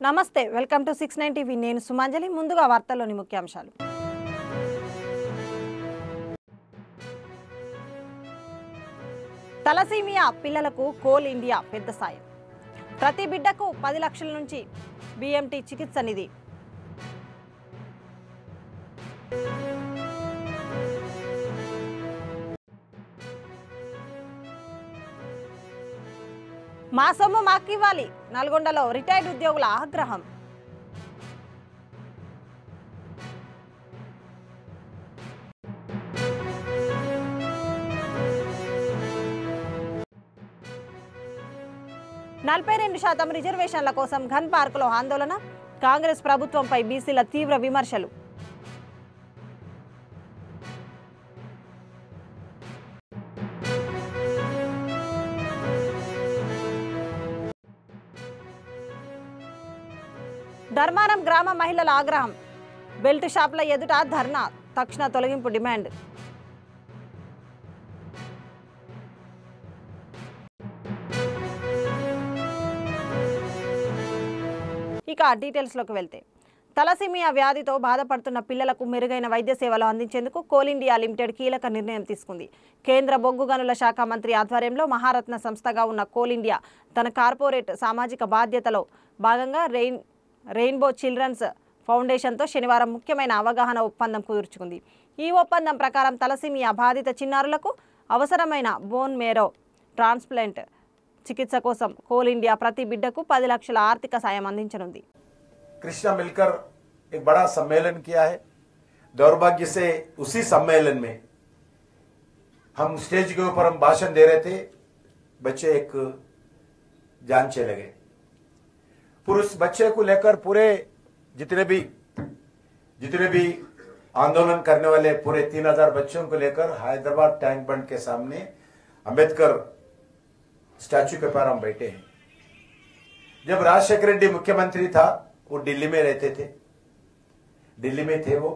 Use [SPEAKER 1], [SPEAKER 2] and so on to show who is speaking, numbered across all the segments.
[SPEAKER 1] నమస్తే welcome to 69 TV నేను సుమాంజలి ముందుగా వార్తల్లోని ముఖ్యాంశాలు తలసీమియా పిల్లలకు కోల్ ఇండియా పెద్ద సాయం ప్రతి బిడ్డకు 10 లక్షల నుంచి బిఎంటి చికిత్స నిధి మా సొమ్ము మాకివ్వాలి నల్గొండలో రిటైర్డ్ ఉద్యోగుల ఆగ్రహం నలభై 2% రిజర్వేషన్ల కోసం ఘన్ పార్కులో ఆందోళన కాంగ్రెస్ ప్రభుత్వంపై బీసీల తీవ్ర విమర్శలు ధర్మారం గ్రామ మహిళల ఆగ్రహం బెల్ట్ షాపుల ఎదుట ధర్నా తక్షణ తొలగింపు డిమాండ్ ఇక డీటెయిల్స్లోకి వెళ్తే తలసీమియా వ్యాధితో బాధపడుతున్న పిల్లలకు మెరుగైన వైద్య సేవలు అందించేందుకు కోల్ ఇండియా లిమిటెడ్ కీలక నిర్ణయం తీసుకుంది. కేంద్ర బొగ్గు గనుల శాఖ మంత్రి ఆధ్వర్యంలో మహారత్న సంస్థగా ఉన్న కోల్ ఇండియా తన కార్పొరేట్ సామాజిక బాధ్యతలో భాగంగా రెయిన్బో చిల్డ్రన్స్ ఫౌండేషన్తో శనివారం ముఖ్యమైన అవగాహన ఒప్పందం కుదుర్చుకుంది. ఈ ఒప్పందం ప్రకారం తలసీమియా బాధిత చిన్నారులకు అవసరమైన బోన్ మేరో ట్రాన్స్ప్లాంట్ చికిత్స కోసం కోల్ ఇండియా ప్రతి బిడ్డకు 10 లక్షల ఆర్థిక సాయం అందించనుంది.
[SPEAKER 2] कृष्णा मिलकर एक बड़ा सम्मेलन किया है। दौर्भाग्य से उसी सम्मेलन में हम स्टेज के ऊपर हम भाषण दे रहे थे, बच्चे एक जान चले गए। फिर उस बच्चे को लेकर पूरे जितने भी आंदोलन करने वाले पूरे 3000 बच्चों को लेकर हैदराबाद टैंक बंड के सामने अंबेडकर स्टैचू के पास हम बैठे हैं। जब राजशेखर रेड्डी मुख्यमंत्री था वो दिल्ली में रहते थे, दिल्ली में थे वो।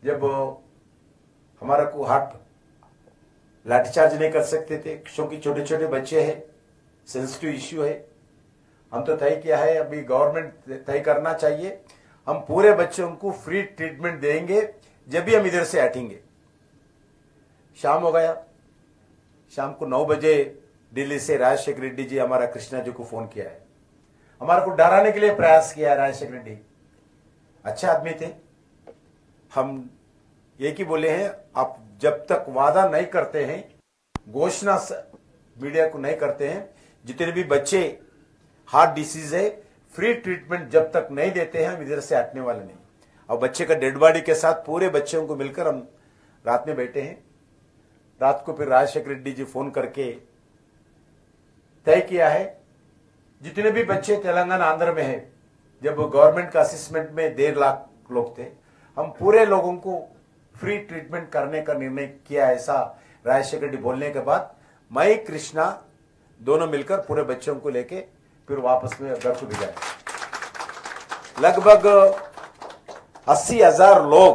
[SPEAKER 2] जब हमारा को हार्ट लाठीचार्ज नहीं कर सकते थे क्योंकि छोटे छोटे बच्चे हैं, सेंसिटिव इश्यू है। हम तो तय किया है, अभी गवर्नमेंट तय करना चाहिए, हम पूरे बच्चों को फ्री ट्रीटमेंट देंगे जब भी हम इधर से हटेंगे। शाम हो गया, शाम को 9 बजे दिल्ली से राजशेखर रेड्डी जी हमारा कृष्णा जी को फोन किया है, हमारे को डराने के लिए प्रयास किया। राजशेखर रेड्डी अच्छे आदमी थे, हम एक ही बोले हैं, आप जब तक वादा नहीं करते हैं, घोषणा मीडिया को नहीं करते हैं, जितने भी बच्चे हार्ट डिसीज है फ्री ट्रीटमेंट जब तक नहीं देते हैं हम इधर से हटने वाले नहीं। और बच्चे का डेड बॉडी के साथ पूरे बच्चों को मिलकर हम रात में बैठे हैं। रात को फिर राजशेखर रेड्डी जी फोन करके तय किया है, जितने भी बच्चे तेलंगाना आंध्र में है, जब गवर्नमेंट का असेसमेंट में 1.5 लाख लोग थे, हम पूरे लोगों को फ्री ट्रीटमेंट करने का निर्णय किया। ऐसा राजशेखर रेड्डी बोलने के बाद मैं कृष्णा दोनों मिलकर पूरे बच्चों को लेके फिर वापस में घर को भिजाए। लगभग 80,000 लोग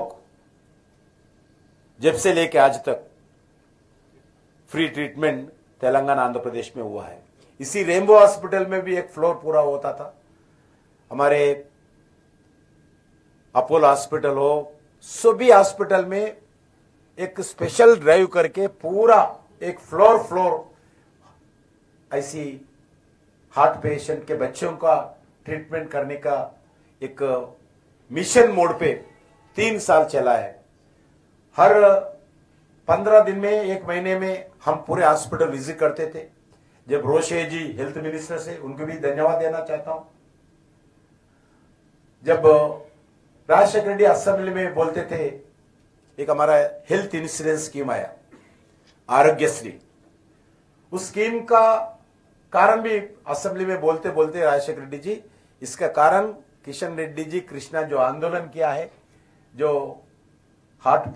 [SPEAKER 2] जब से लेके आज तक फ्री ट्रीटमेंट तेलंगाना आंध्र प्रदेश में हुआ है। इसी रेनबो हॉस्पिटल में भी एक फ्लोर पूरा होता था, हमारे अपोलो हॉस्पिटल हो, सभी हॉस्पिटल में एक स्पेशल ड्राइव करके पूरा एक फ्लोर ऐसी हार्ट पेशेंट के बच्चों का ट्रीटमेंट करने का एक मिशन मोड पे 3 साल चला है। हर 15 दिन में 1 महीने में हम पूरे हॉस्पिटल विजिट करते थे। जब रोशे जी हेल्थ मिनिस्टर से, उनको भी धन्यवाद देना चाहता हूं। जब राजशेखर रेड्डी असेंबली में बोलते थे, एक हमारा हेल्थ इंश्योरेंस स्कीम आया आरोग्यश्री, उस स्कीम का कारण भी असेंबली में बोलते बोलते राजशेखर रेड्डी जी, इसका कारण किशन रेड्डी जी कृष्णा जो आंदोलन किया है, जो हार्ट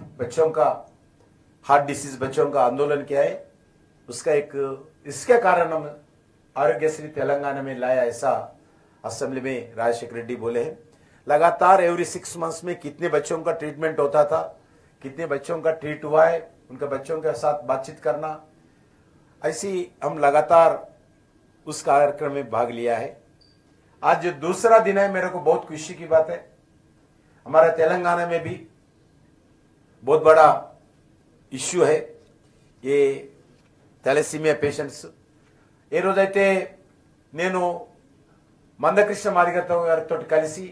[SPEAKER 2] डिसीज बच्चों का आंदोलन किया है, उसका एक इसके कारण हम आरोग्यश्री तेलंगाना में लाया, ऐसा असेंबली में राजशेखर रेड्डी बोले हैं। लगातार एवरी 6 मंथ्स में कितने बच्चों का ट्रीटमेंट होता था, कितने बच्चों का ट्रीट हुआ है, उनके बच्चों के साथ बातचीत करना, ऐसी हम लगातार उस कार्यक्रम में भाग लिया है। आज जो दूसरा दिन है, मेरे को बहुत खुशी की बात है। हमारे तेलंगाना में भी बहुत बड़ा इश्यू है ये थैलेसीमिया पेशेंट्स। ఏ రోజైతే నేను మందకృష్ణ గారితో కలిసి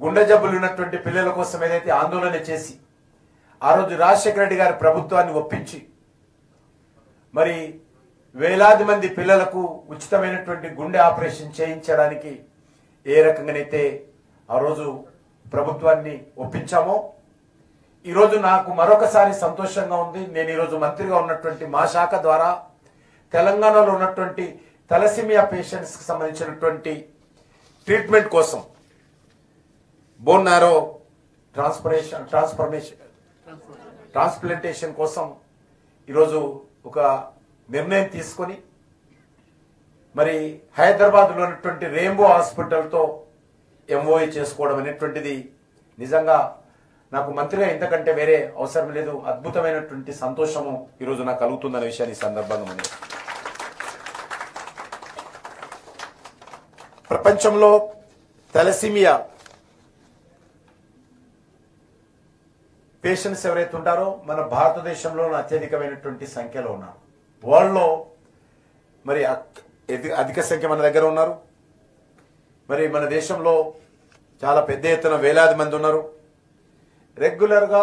[SPEAKER 2] గుండె జబ్బులు ఉన్నటువంటి పిల్లల కోసం ఏదైతే ఆందోళన చేసి ఆ రోజు రాజశేఖర రెడ్డి గారి ప్రభుత్వాన్ని ఒప్పించి మరి వేలాది మంది పిల్లలకు ఉచితమైనటువంటి గుండె ఆపరేషన్ చేయించడానికి ఏ రకంగానైతే ఆ రోజు ప్రభుత్వాన్ని ఒప్పించామో, ఈరోజు నాకు మరొకసారి సంతోషంగా ఉంది. నేను ఈరోజు మంత్రిగా ఉన్నటువంటి మా శాఖ ద్వారా తెలంగాణలో ఉన్నటువంటి థాలసీమియా పేషెంట్స్ కి సంబంధించినటువంటి ట్రీట్మెంట్ కోసం బోన్ నారో ట్రాన్స్ప్లాంటేషన్ కోసం ఈరోజు ఒక నిర్ణయం తీసుకొని మరి హైదరాబాద్లో ఉన్నటువంటి రెయిన్బో హాస్పిటల్తో ఎంఓఏ చేసుకోవడం అనేటువంటిది నిజంగా నాకు మంత్రిగా ఇంతకంటే వేరే అవసరం లేదు. అద్భుతమైనటువంటి సంతోషము ఈరోజు నాకు కలుగుతుందనే విషయాన్ని సందర్భంగా మనం ప్రపంచంలో థాలసీమియా పేషెంట్స్ ఎవరైతే ఉంటారో మన భారతదేశంలో అత్యధికమైనటువంటి సంఖ్యలో ఉన్నారు. వరల్డ్లో మరి అధిక సంఖ్య మన దగ్గర ఉన్నారు. మరి మన దేశంలో చాలా పెద్ద ఎత్తున వేలాది మంది ఉన్నారు. రెగ్యులర్గా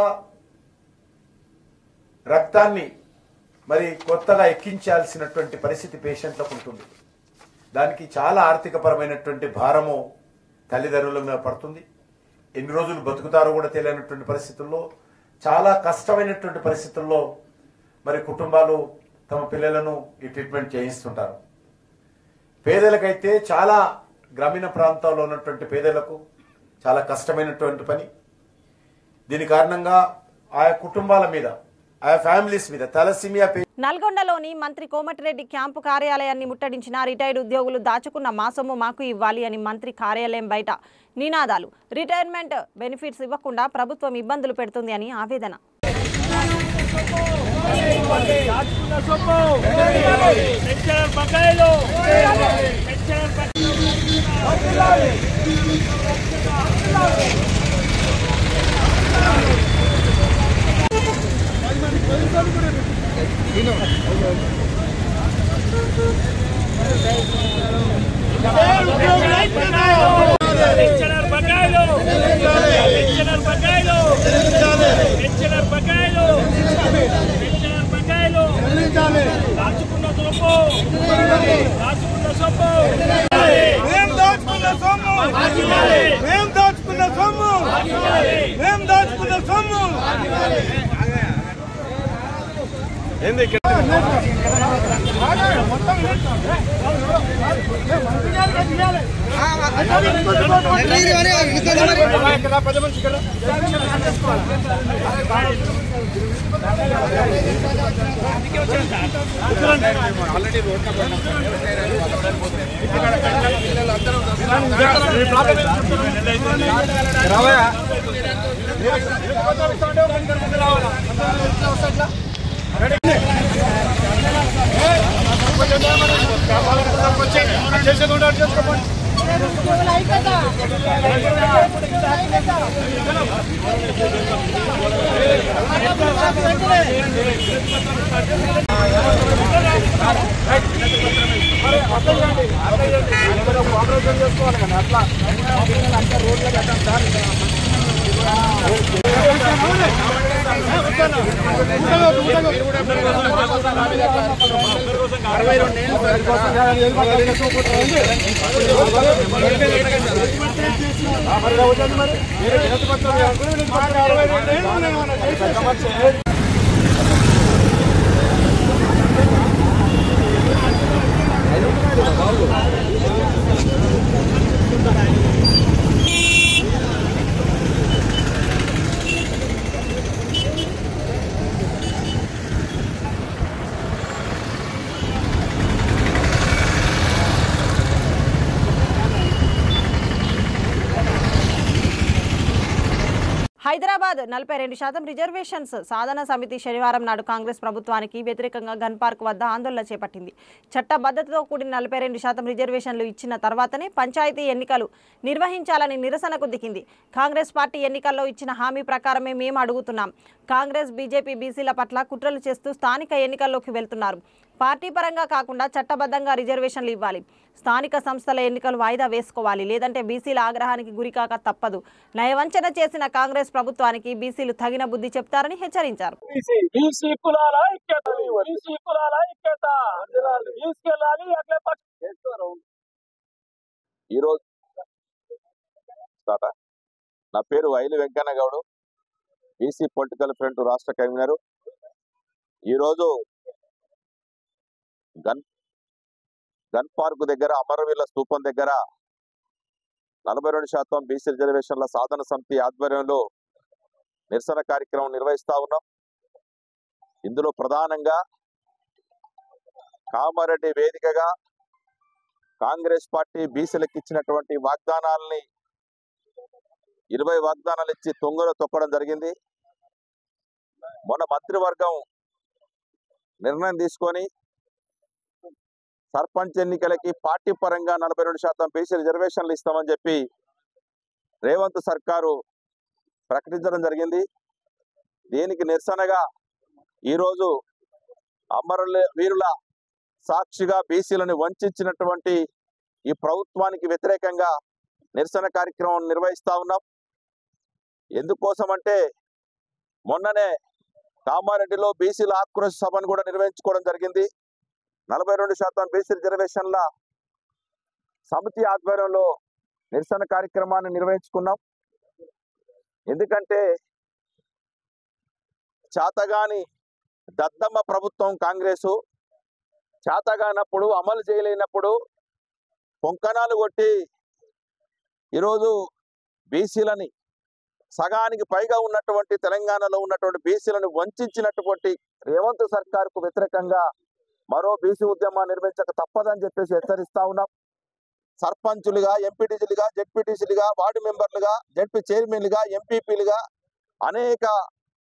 [SPEAKER 2] రక్తాన్ని మరి కొత్తగా ఎక్కించాల్సినటువంటి పరిస్థితి పేషెంట్లకు ఉంటుంది. దానికి చాలా ఆర్థికపరమైనటువంటి భారము తల్లిదండ్రుల మీద పడుతుంది. ఎన్ని రోజులు బతుకుతారో కూడా తెలియనటువంటి పరిస్థితుల్లో, చాలా కష్టమైనటువంటి పరిస్థితుల్లో మరి కుటుంబాలు తమ పిల్లలను ఈ ట్రీట్మెంట్ చేయిస్తుంటారు. పేదలకైతే, చాలా గ్రామీణ ప్రాంతాల్లో ఉన్నటువంటి పేదలకు చాలా కష్టమైనటువంటి పని. దీని కారణంగా ఆయా కుటుంబాల మీద, ఆయా ఫ్యామిలీస్ మీద థాలసీమియా.
[SPEAKER 1] నల్గొండలోని మంత్రి కోమటిరెడ్డి క్యాంపు కార్యాలయాన్ని ముట్టడించిన రిటైర్డ్ ఉద్యోగులు దాచుకున్న మా సొమ్ము మాకు ఇవ్వాలి అని మంత్రి కార్యాలయం బయట నినాదాలు. రిటైర్మెంట్ బెనిఫిట్స్ ఇవ్వకుండా ప్రభుత్వం ఇబ్బందులు పెడుతుంది అని ఆవేదన. హైదరాబాద్ 42% రిజర్వేషన్స్ సాధన సమితి శనివారం నాడు కాంగ్రెస్ ప్రభుత్వానికి వ్యతిరేకంగా గన్ పార్క్ వద్ద ఆందోళన చేపట్టింది. చట్టబద్ధతతో కూడిన 42% రిజర్వేషన్లు ఇచ్చిన తర్వాతనే పంచాయతీ ఎన్నికలు నిర్వహించాలని నిరసనకు దిగింది. కాంగ్రెస్ పార్టీ ఎన్నికల్లో ఇచ్చిన హామీ ప్రకారమే మేము అడుగుతున్నాం. కాంగ్రెస్ బీజేపీ బీసీల పట్ల కుట్రలు చేస్తూ స్థానిక ఎన్నికల్లోకి వెళ్తున్నారు. పార్టీ పరంగా కాకుండా చట్టబద్ధంగా రిజర్వేషన్లు ఇవ్వాలి. స్థానిక సంస్థల ఎన్నికలు వాయిదా వేసుకోవాలి. లేదంటే బీసీల ఆగ్రహానికి గురికాక తప్పదు. నయవంచన చేసిన కాంగ్రెస్ ప్రభుత్వానికి బీసీలు తగిన బుద్ధి చెప్తారని హెచ్చరించారు.
[SPEAKER 3] నా పేరు Aili Venkanna Goud, BC political front రాష్ట్ర కన్వీనర్. ఈరోజు గన్ పార్క్ దగ్గర అమరవీరుల స్తూపం దగ్గర 42% బీసీ రిజర్వేషన్ల సాధన సమితి ఆధ్వర్యంలో నిరసన కార్యక్రమం నిర్వహిస్తా ఉన్నాం. ఇందులో ప్రధానంగా కామారెడ్డి వేదికగా కాంగ్రెస్ పార్టీ బీసీలకు ఇచ్చినటువంటి వాగ్దానాలని 20 వాగ్దానాలు ఇచ్చి తొంగలో తొక్కడం జరిగింది. మొన్న మంత్రివర్గం నిర్ణయం తీసుకొని సర్పంచ్ ఎన్నికలకి పార్టీ పరంగా 42% బీసీ రిజర్వేషన్లు ఇస్తామని చెప్పి రేవంత్ సర్కారు ప్రకటించడం జరిగింది. దీనికి నిరసనగా ఈరోజు వీరుల సాక్షిగా బీసీలను వంచినటువంటి ఈ ప్రభుత్వానికి వ్యతిరేకంగా నిరసన కార్యక్రమం నిర్వహిస్తా ఉన్నాం. ఎందుకోసం అంటే మొన్ననే కామారెడ్డిలో బీసీల ఆక్రోశ సభను కూడా నిర్వహించుకోవడం జరిగింది. 42% బీసీ రిజర్వేషన్ల సమితి ఆధ్వర్యంలో నిరసన కార్యక్రమాన్ని నిర్వహించుకున్నాం. ఎందుకంటే చాతగాని దద్దమ్మ ప్రభుత్వం కాంగ్రెసు చాతగానప్పుడు అమలు చేయలేనప్పుడు పొంకనాలు కొట్టి ఈరోజు బీసీలని సగానికి పైగా ఉన్నటువంటి తెలంగాణలో ఉన్నటువంటి బీసీలను వంచినటువంటి రేవంత్ సర్కార్కు వ్యతిరేకంగా మరో బీసీ ఉద్యమాన్ని నిర్వహించక తప్పదని చెప్పేసి హెచ్చరిస్తా ఉన్నాం. సర్పంచులుగా, ఎంపీటీసీలుగా, జెడ్పీటీసీలుగా, వార్డు మెంబర్లుగా, జెడ్పీ చైర్మన్లుగా, ఎంపీపీలుగా అనేక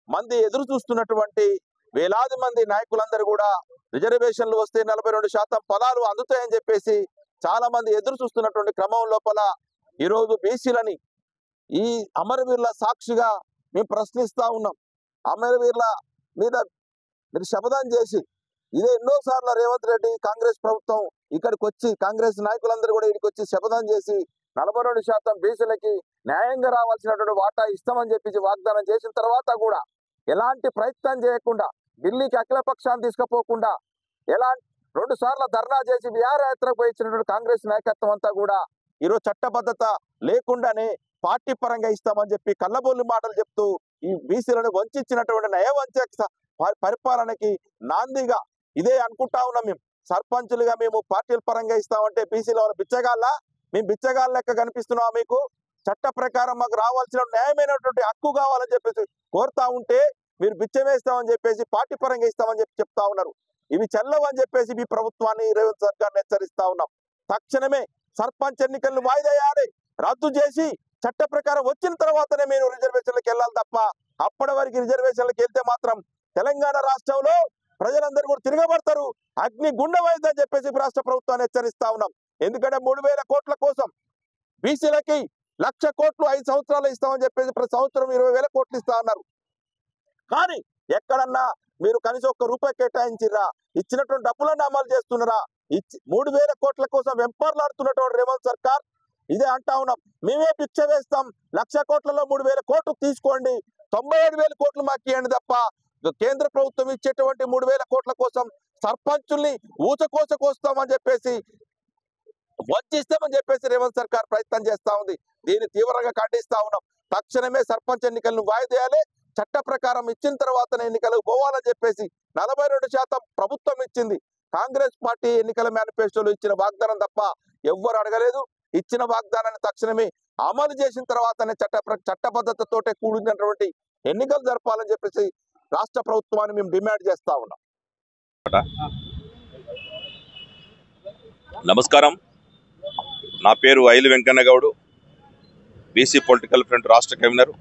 [SPEAKER 3] మంది ఎదురు చూస్తున్నటువంటి వేలాది మంది నాయకులందరూ కూడా రిజర్వేషన్లు వస్తే 42% ఫలాలు అందుతాయని చెప్పేసి చాలా మంది ఎదురు చూస్తున్నటువంటి క్రమం లోపల ఈరోజు బీసీలని ఈ అమరవీరుల సాక్షిగా మేము ప్రశ్నిస్తా ఉన్నాం. అమరవీరుల మీద మీరు శపథం చేసి ఇదే ఎన్నోసార్లు రేవంత్ రెడ్డి కాంగ్రెస్ ప్రభుత్వం ఇక్కడికి వచ్చి కాంగ్రెస్ నాయకులందరూ కూడా ఇక్కడికి వచ్చి శపథం చేసి 42% బీసీలకి న్యాయంగా రావాల్సినటువంటి వాటా ఇస్తామని చెప్పి వాగ్దానం చేసిన తర్వాత కూడా ఎలాంటి ప్రయత్నం చేయకుండా ఢిల్లీకి అఖిలపక్షాన్ని తీసుకుపోకుండా ఎలాంటి 2 సార్లు ధర్నా చేసి విహారయాత్రకు పోయించినటువంటి కాంగ్రెస్ నాయకత్వం అంతా కూడా ఈరోజు చట్టబద్ధత లేకుండానే పార్టీ పరంగా ఇస్తామని చెప్పి కళ్ళబొల్లి మాటలు చెప్తూ ఈ బీసీలను వంచినటువంటి నయవంచ పరిపాలనకి నాందిగా ఇదే అనుకుంటా ఉన్నాం. మేము సర్పంచులుగా మేము పార్టీల పరంగా ఇస్తామంటే బీసీల బిచ్చగాళ్ళ మేము బిచ్చగాళ్ళ లెక్క కనిపిస్తున్నాం. మీకు చట్ట ప్రకారం మాకు రావాల్సిన న్యాయమైనటువంటి హక్కు కావాలని చెప్పేసి కోరుతా ఉంటే మీరు బిచ్చ వేస్తామని చెప్పేసి పార్టీ పరంగా ఇస్తామని చెప్పి చెప్తా ఉన్నారు. ఇవి చెల్లవని చెప్పేసి మీ ప్రభుత్వాన్ని రేవంత్ సర్కార్ని హెచ్చరిస్తా ఉన్నాం. తక్షణమే సర్పంచ్ ఎన్నికలను వాయిదా వేయాలి, రద్దు చేసి చట్ట ప్రకారం వచ్చిన తర్వాతనే మీరు రిజర్వేషన్లకు వెళ్ళాలి తప్ప అప్పటి వరకు రిజర్వేషన్లకు వెళ్తే మాత్రం తెలంగాణ రాష్ట్రంలో ప్రజలందరూ కూడా తిరగబడతారు, అగ్ని గుండమైందని చెప్పేసి రాష్ట్ర ప్రభుత్వాన్ని హెచ్చరిస్తా ఉన్నాం. ఎందుకంటే 3,000 కోట్ల కోసం బీసీలకి 1,00,000 కోట్లు 5 సంవత్సరాలు ఇస్తామని చెప్పేసి ప్రతి సంవత్సరం 20,000 కోట్లు ఇస్తా అన్నారు. కానీ ఎక్కడన్నా మీరు కనీసం ₹1 కేటాయించిరా? ఇచ్చినటువంటి డబ్బులను అమలు చేస్తున్నారా? 3,000 కోట్ల కోసం వెంపర్లాడుతున్నటువంటి రేవంత్ సర్కార్ ఇదే అంటా ఉన్నాం. మేమే భిక్ష వేస్తాం, 1,00,000 కోట్లలో 3,000 కోట్లు తీసుకోండి, 97,000 కోట్లు మాకు ఇవ్వండి తప్ప కేంద్ర ప్రభుత్వం ఇచ్చేటువంటి 3,000 కోట్ల కోసం సర్పంచుల్ని ఊచకోసకొస్తామని చెప్పేసి వంచిస్తామని చెప్పేసి రేవంత్ సర్కార్ ప్రయత్నం చేస్తా ఉంది. దీన్ని తీవ్రంగా ఖండిస్తా ఉన్నాం. తక్షణమే సర్పంచ్ ఎన్నికలను వాయిదేయాలి, చట్ట ప్రకారం ఇచ్చిన తర్వాతనే ఎన్నికలకు పోవాలని చెప్పేసి 42% ప్రభుత్వం ఇచ్చింది. కాంగ్రెస్ పార్టీ ఎన్నికల మేనిఫెస్టోలో ఇచ్చిన వాగ్దానం తప్ప ఎవ్వరు అడగలేదు. ఇచ్చిన వాగ్దానాన్ని తక్షణమే అమలు చేసిన తర్వాతనే చట్టబద్ధతతోటే కూడినటువంటి ఎన్నికలు జరపాలని చెప్పేసి రాష్ట్ర ప్రభుత్వాన్ని మేము డిమాండ్ చేస్తా ఉన్నాం.
[SPEAKER 4] నమస్కారం, నా పేరు Aili Venkanna Goud, BC political front రాష్ట్ర కన్వీనర్.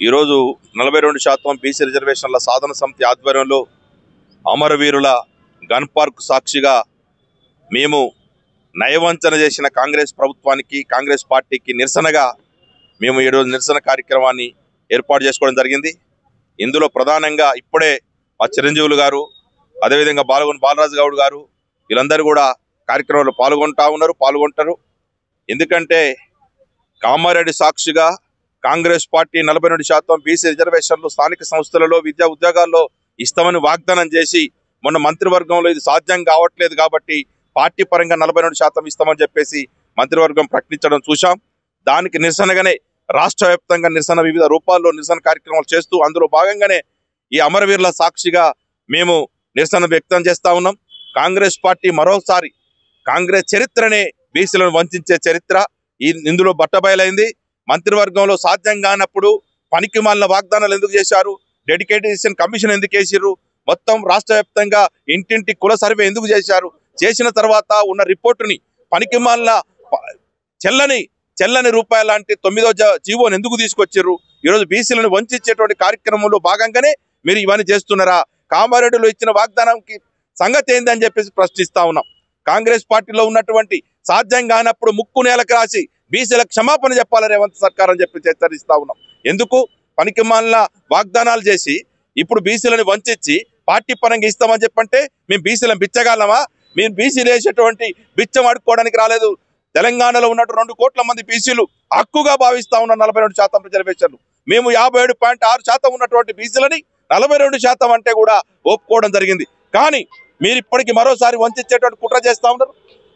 [SPEAKER 3] ఈరోజు 42% బీసీ రిజర్వేషన్ల సాధన సమితి ఆధ్వర్యంలో అమరవీరుల గన్ పార్క్ సాక్షిగా మేము నయవంచన చేసిన కాంగ్రెస్ ప్రభుత్వానికి, కాంగ్రెస్ పార్టీకి నిరసనగా మేము ఈరోజు నిరసన కార్యక్రమాన్ని ఏర్పాటు చేసుకోవడం జరిగింది. ఇందులో ప్రధానంగా ఇప్పుడే మా చిరంజీవులు గారు, అదేవిధంగా బాలరాజు గౌడ్ గారు వీళ్ళందరూ కూడా కార్యక్రమంలో పాల్గొంటారు. ఎందుకంటే కామారెడ్డి సాక్షిగా కాంగ్రెస్ పార్టీ 42% బీసీ రిజర్వేషన్లు స్థానిక సంస్థలలో విద్యా ఉద్యోగాల్లో ఇస్తామని వాగ్దానం చేసి మొన్న మంత్రివర్గంలో ఇది సాధ్యం కావట్లేదు కాబట్టి పార్టీ పరంగా 42% ఇస్తామని చెప్పేసి మంత్రివర్గం ప్రకటించడం చూశాం. దానికి నిరసనగానే రాష్ట్ర వ్యాప్తంగా నిరసన వివిధ రూపాల్లో నిరసన కార్యక్రమాలు చేస్తూ అందులో భాగంగానే ఈ అమరవీరుల సాక్షిగా మేము నిరసన వ్యక్తం చేస్తా ఉన్నాం. కాంగ్రెస్ పార్టీ మరోసారి కాంగ్రెస్ చరిత్రనే బీసీలను వంచే చరిత్ర ఇందులో బట్టబయలైంది. మంత్రివర్గంలో సాధ్యం కానప్పుడు పనికిమాలిన వాగ్దానాలు ఎందుకు చేశారు? డెడికేటేషన్ కమిషన్ ఎందుకు వేసిర్రు? మొత్తం రాష్ట్ర వ్యాప్తంగా ఇంటింటి కుల సర్వే ఎందుకు చేశారు? చేసిన తర్వాత ఉన్న రిపోర్టుని పనికిమాలిన చెల్లని రూపాయల లాంటి 9వ జీవోని ఎందుకు తీసుకొచ్చారు? ఈరోజు బీసీలను వంచేటువంటి కార్యక్రమంలో భాగంగానే మీరు ఇవన్నీ చేస్తున్నారా? కామారెడ్డిలో ఇచ్చిన వాగ్దానంకి సంగతి ఏంది అని చెప్పేసి ప్రశ్నిస్తా ఉన్నాం. కాంగ్రెస్ పార్టీలో ఉన్నటువంటి సాధ్యం కానప్పుడు ముక్కు నేలకు రాసి బీసీలకు క్షమాపణ చెప్పాలి రేవంత్ సర్కార్ అని చెప్పి హెచ్చరిస్తా ఉన్నాం. ఎందుకు పనికిమాలిన వాగ్దానాలు చేసి ఇప్పుడు బీసీలను వంచి పార్టీ పరంగా ఇస్తామని చెప్పంటే మేము బీసీలను బిచ్చగాలమా? మేము బీసీలు వేసేటువంటి బిచ్చం అడుక్కోవడానికి రాలేదు. తెలంగాణలో ఉన్నట్టు 2 కోట్ల మంది బీసీలు హక్కుగా భావిస్తా ఉన్న 42% రిజర్వేషన్లు. మేము 57.6% ఉన్నటువంటి బీసీలని 42% అంటే కూడా ఒప్పుకోవడం జరిగింది. కానీ మీరు ఇప్పటికీ మరోసారి వంచేటువంటి కుట్ర చేస్తా ఉన్నారు.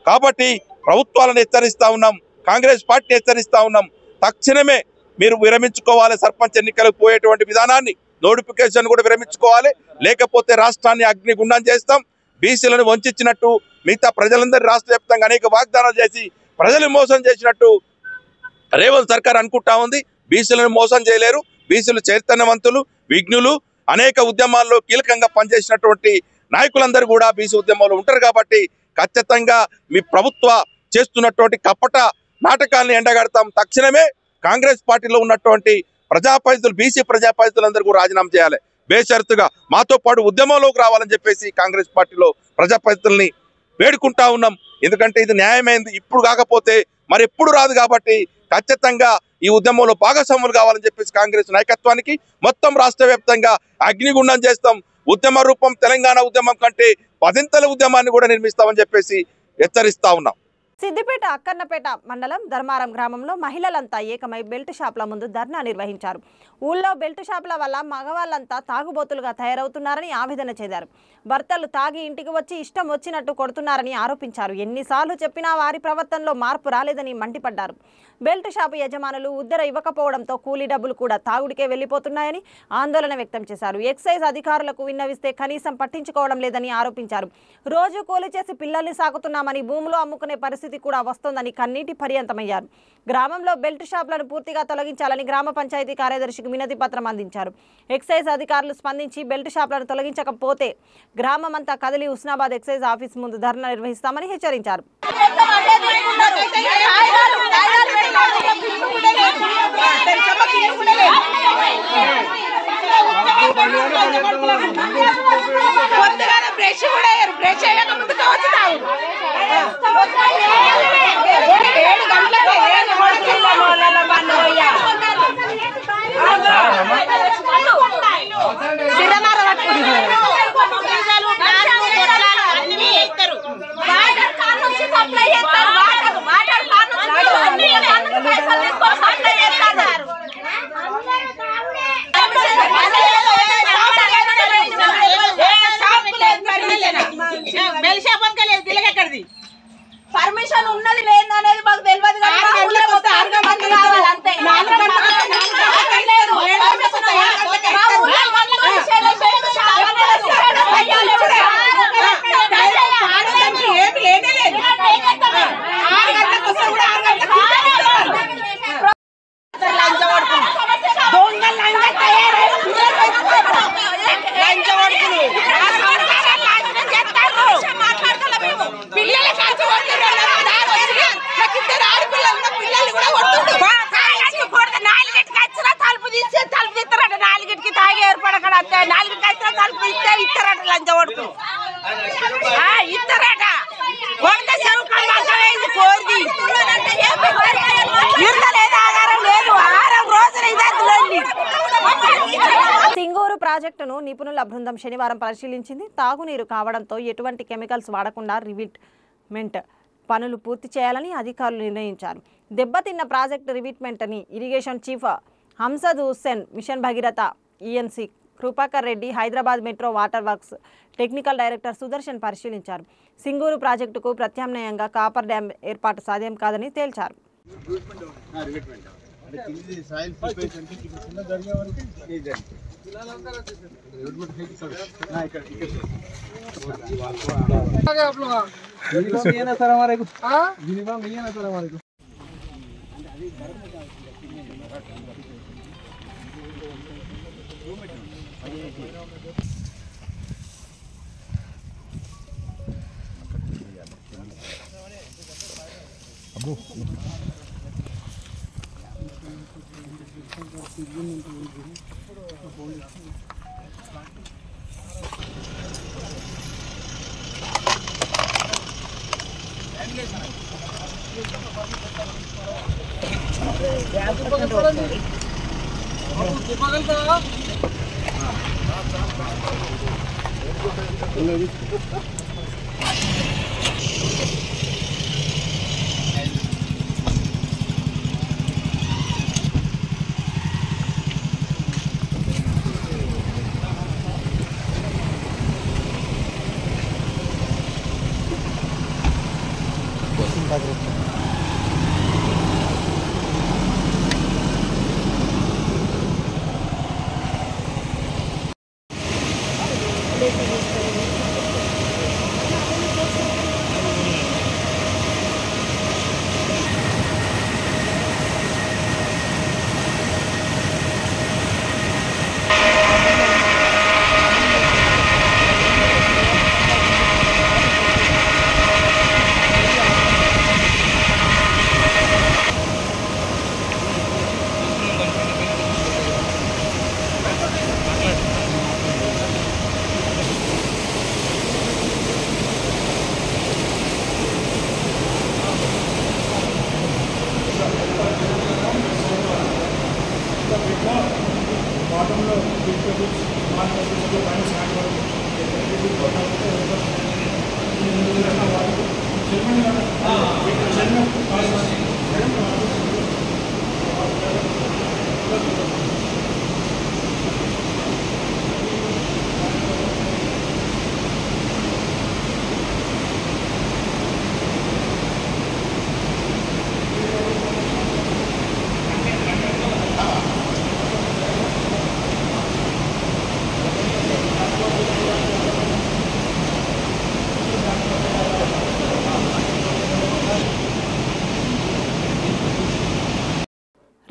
[SPEAKER 3] కాబట్టి ప్రభుత్వాలను హెచ్చరిస్తా ఉన్నాం, కాంగ్రెస్ పార్టీ హెచ్చరిస్తా ఉన్నాం. తక్షణమే మీరు విరమించుకోవాలి. సర్పంచ్ ఎన్నికలకు పోయేటువంటి విధానాన్ని నోటిఫికేషన్ కూడా విరమించుకోవాలి. లేకపోతే రాష్ట్రాన్ని అగ్నిగుండం చేస్తాం. బీసీలను వంచినట్టు మిగతా ప్రజలందరూ రాష్ట్ర వ్యాప్తంగా అనేక వాగ్దానాలు చేసి ప్రజలు మోసం చేసినట్టు రేవంత్ సర్కార్ అనుకుంటా ఉంది. బీసీలను మోసం చేయలేరు. బీసీలు చైతన్యవంతులు, విఘ్నులు, అనేక ఉద్యమాల్లో కీలకంగా పనిచేసినటువంటి నాయకులందరూ కూడా బీసీ ఉద్యమంలో ఉంటారు. కాబట్టి ఖచ్చితంగా మీ ప్రభుత్వ చేస్తున్నటువంటి కపట నాటకాలను ఎండగడతాం. తక్షణమే కాంగ్రెస్ పార్టీలో ఉన్నటువంటి ప్రజాప్రతినిధులు, బీసీ ప్రజాప్రతినిధులందరూ కూడా రాజీనామా చేయాలి. బేషరతుగా మాతో పాటు ఉద్యమంలోకి రావాలని చెప్పేసి కాంగ్రెస్ పార్టీలో ప్రజాప్రతినిధుల్ని వేడుకుంటా ఉన్నాం. ఎందుకంటే ఇది న్యాయమైంది. ఇప్పుడు కాకపోతే మరి ఎప్పుడు రాదు. కాబట్టి ఖచ్చితంగా ఈ ఉద్యమంలో భాగస్వాములు కావాలని చెప్పేసి కాంగ్రెస్ నాయకత్వానికి మొత్తం రాష్ట్ర వ్యాప్తంగా అగ్నిగుండం చేస్తాం. ఉద్యమ రూపం తెలంగాణ ఉద్యమం కంటే 10ంతల ఉద్యమాన్ని కూడా నిర్మిస్తామని చెప్పేసి హెచ్చరిస్తా ఉన్నాం.
[SPEAKER 1] సిద్దిపేట అక్కన్నపేట మండలం ధర్మారం గ్రామంలో మహిళలంతా ఏకమై బెల్ట్ షాపుల ముందు ధర్నా నిర్వహించారు. ఊళ్ళో బెల్ట్ షాపుల వల్ల మగవాళ్ళంతా తాగుబోతులుగా తయారవుతున్నారని ఆవేదన చెందారు. భర్తలు తాగి ఇంటికి వచ్చి ఇష్టం వచ్చినట్టు కొడుతున్నారని ఆరోపించారు. ఎన్నిసార్లు చెప్పినా వారి ప్రవర్తనలో మార్పు రాలేదని మండిపడ్డారు. బెల్ట్ షాపు యజమానులు ఉద్దర ఇవ్వకపోవడంతో కూలీ డబ్బులు కూడా తాగుడికే వెళ్లిపోతున్నాయని ఆందోళన వ్యక్తం చేశారు. ఎక్సైజ్ అధికారులకు విన్నవిస్తే కనీసం పట్టించుకోవడం లేదని ఆరోపించారు. రోజు కూలి చేసి పిల్లల్ని సాగుతున్నామని భూములు అమ్ముకునే పరిస్థితి కూడా వస్తోందని కన్నీటి పర్యంతమయ్యారు. గ్రామంలో బెల్ట్ షాపులను పూర్తిగా తొలగించాలని గ్రామ పంచాయతీ కార్యదర్శికి వినతి పత్రం అందించారు. ఎక్సైజ్ అధికారులు స్పందించి బెల్ట్ షాపులను తొలగించకపోతే గ్రామమంతా కదిలి హుస్నాబాద్ ఎక్సైజ్ ఆఫీస్ ముందు ధర్నా నిర్వహిస్తామని హెచ్చరించారు. పర్మిషన్ ఉన్నది ప్రాజెక్టును నిపుణుల బృందం శనివారం పరిశీలించింది. తాగునీరు కావడంతో ఎటువంటి కెమికల్స్ వాడకుండా రివిట్మెంట్ పనులు పూర్తి చేయాలని అధికారులు నిర్ణయించారు. దెబ్బతిన్న ప్రాజెక్టు రివిట్మెంట్ని irrigation chief Hamsad Hussain, mission Bhagiratha ENC Krupakar Reddy, Hyderabad metro water works technical director Sudarshan పరిశీలించారు. సింగూరు ప్రాజెక్టుకు ప్రత్యామ్నాయంగా కాపర్ డ్యాం ఏర్పాటు సాధ్యం కాదని తేల్చారు.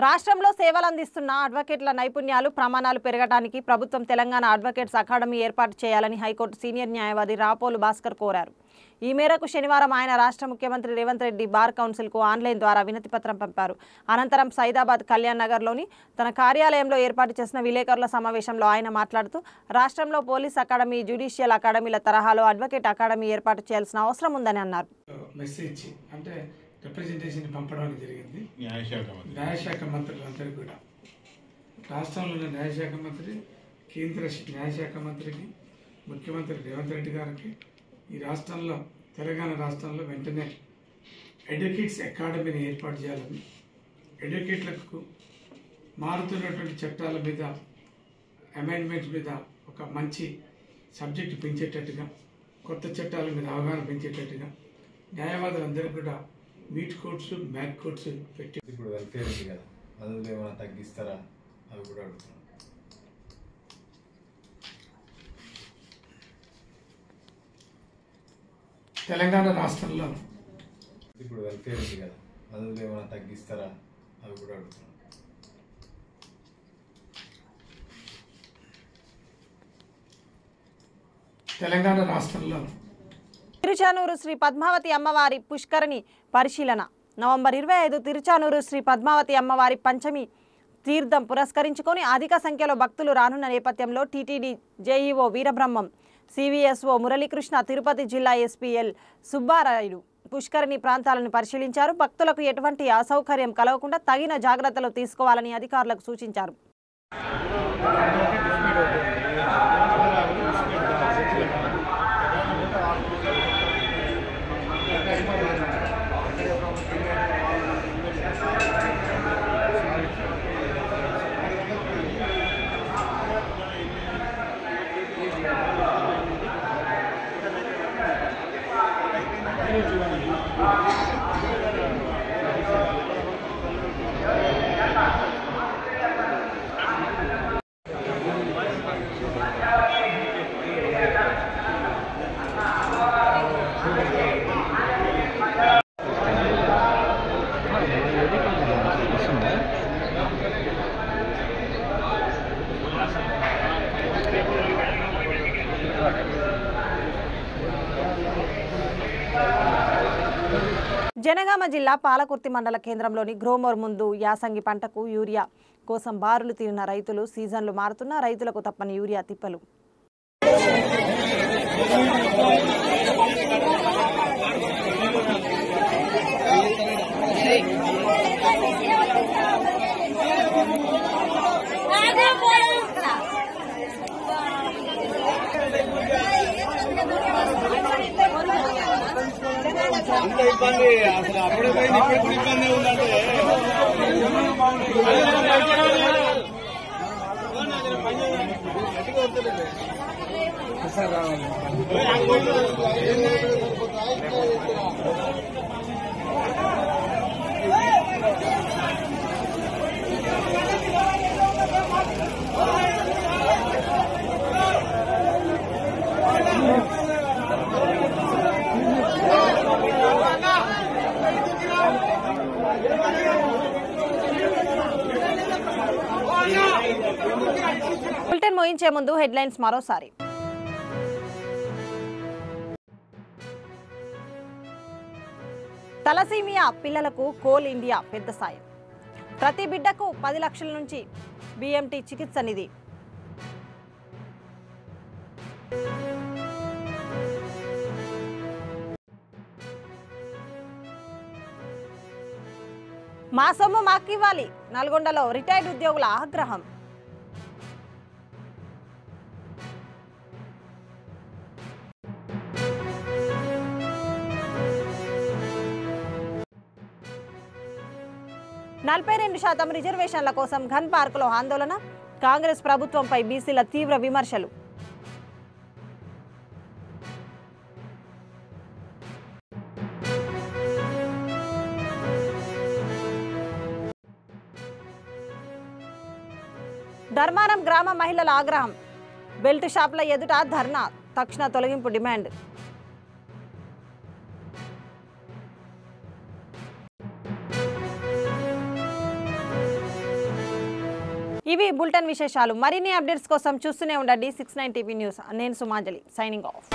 [SPEAKER 1] రాష్ట్రంలో సేవలు అందిస్తున్న అడ్వకేట్ల నైపుణ్యాలు ప్రమాణాలు పెరగడానికి ప్రభుత్వం తెలంగాణ అడ్వకేట్స్ అకాడమీ ఏర్పాటు చేయాలని హైకోర్టు సీనియర్ న్యాయవాది రాపోలు భాస్కర్ కోరారు. ఈ మేరకు శనివారం ఆయన రాష్ట్ర ముఖ్యమంత్రి రేవంత్ రెడ్డి బార్ కౌన్సిల్కు ఆన్లైన్ ద్వారా వినతిపత్రం పంపారు. అనంతరం సైదాబాద్ కళ్యాణ్ నగర్లోని తన కార్యాలయంలో ఏర్పాటు చేసిన విలేకరుల సమావేశంలో ఆయన మాట్లాడుతూ రాష్ట్రంలో పోలీస్ అకాడమీ, జ్యుడిషియల్ అకాడమీల తరహాలో అడ్వకేట్ అకాడమీ ఏర్పాటు చేయాల్సిన అవసరం ఉందని అన్నారు.
[SPEAKER 4] రిప్రజెంటేషన్ పంపడం జరిగింది. న్యాయశాఖ మంత్రులందరూ కూడా రాష్ట్రంలో న్యాయశాఖ మంత్రి, కేంద్ర న్యాయశాఖ మంత్రికి, ముఖ్యమంత్రి రేవంత్ రెడ్డి గారికి ఈ రాష్ట్రంలో తెలంగాణ రాష్ట్రంలో వెంటనే అడ్వకేట్స్ అకాడమీని ఏర్పాటు చేయాలని, అడ్వకేట్లకు మారుతున్నటువంటి చట్టాల మీద అమెండ్మెంట్ మీద ఒక మంచి సబ్జెక్టు పెంచేటట్టుగా, కొత్త చట్టాల మీద అవగాహన పెంచేటట్టుగా న్యాయవాదులందరూ కూడా మీట్ కోర్ట్స్, మ్యాక్ కోర్ట్స్ పెట్టి
[SPEAKER 5] ఇప్పుడు వెల్ఫేర్ ఉంది కదా, అందులో ఏమైనా తగ్గిస్తారా అవి కూడా అడుగుతున్నాం.
[SPEAKER 4] తెలంగాణ రాష్ట్రంలో
[SPEAKER 5] ఇప్పుడు వెల్ఫేర్ ఉంది కదా, అందులో ఏమైనా తగ్గిస్తారా అవి కూడా అడుగుతున్నాం.
[SPEAKER 4] తెలంగాణ రాష్ట్రంలో
[SPEAKER 1] తిరుచానూరు శ్రీ పద్మావతి అమ్మవారి పుష్కరిణి పరిశీలన. నవంబర్ 25 తిరుచానూరు శ్రీ పద్మావతి అమ్మవారి పంచమి తీర్థం పురస్కరించుకొని అధిక సంఖ్యలో భక్తులు రానున్న నేపథ్యంలో TTD JEO Veerabrahmam, CVSO Muralikrishna, Tirupati జిల్లా ఎస్పీఎల్ సుబ్బారాయుడు పుష్కరిణి ప్రాంతాలను పరిశీలించారు. భక్తులకు ఎటువంటి అసౌకర్యం కలగకుండా తగిన జాగ్రత్తలు తీసుకోవాలని అధికారులకు సూచించారు. జనగామ జిల్లా పాలకుర్తి మండల కేంద్రంలోని గ్రోమోర్ ముందు యాసంగి పంటకు యూరియా కోసం బారులు తీరిన రైతులు. సీజన్లు మారుతున్నా రైతులకు తప్పని యూరియా తిప్పలు.
[SPEAKER 6] ఇబ్బంది అసలు అప్పుడే పోయింది, ఇప్పుడు ఇబ్బంది ఉందంటే
[SPEAKER 1] బులెటిన్ ముగించే ముందు హెడ్లైన్స్ మరోసారి. తలసీమియా పిల్లలకు కోల్ ఇండియా పెద్ద సాయం. ప్రతి బిడ్డకు 10 లక్షల నుంచి BMT చికిత్స నిధి. మా సొమ్ము మాకివ్వాలి, నల్గొండలో రిటైర్డ్ ఉద్యోగుల ఆగ్రహం. నలభై 2% రిజర్వేషన్ల కోసం ఘన్ పార్కులో ఆందోళన. కాంగ్రెస్ ప్రభుత్వంపై బీసీల తీవ్ర విమర్శలు. ధర్మారం గ్రామ మహిళల ఆగ్రహం. బెల్ట్ షాపుల ఎదుట ధర్నా. తక్షణ తొలగింపు డిమాండ్. ఇవి బులెటిన్ విశేషాలు. మరిన్ని అప్డేట్స్ కోసం చూస్తూనే ఉండండి 69 టీవీ న్యూస్. నేను సుమాంజలి, సైనింగ్ ఆఫ్.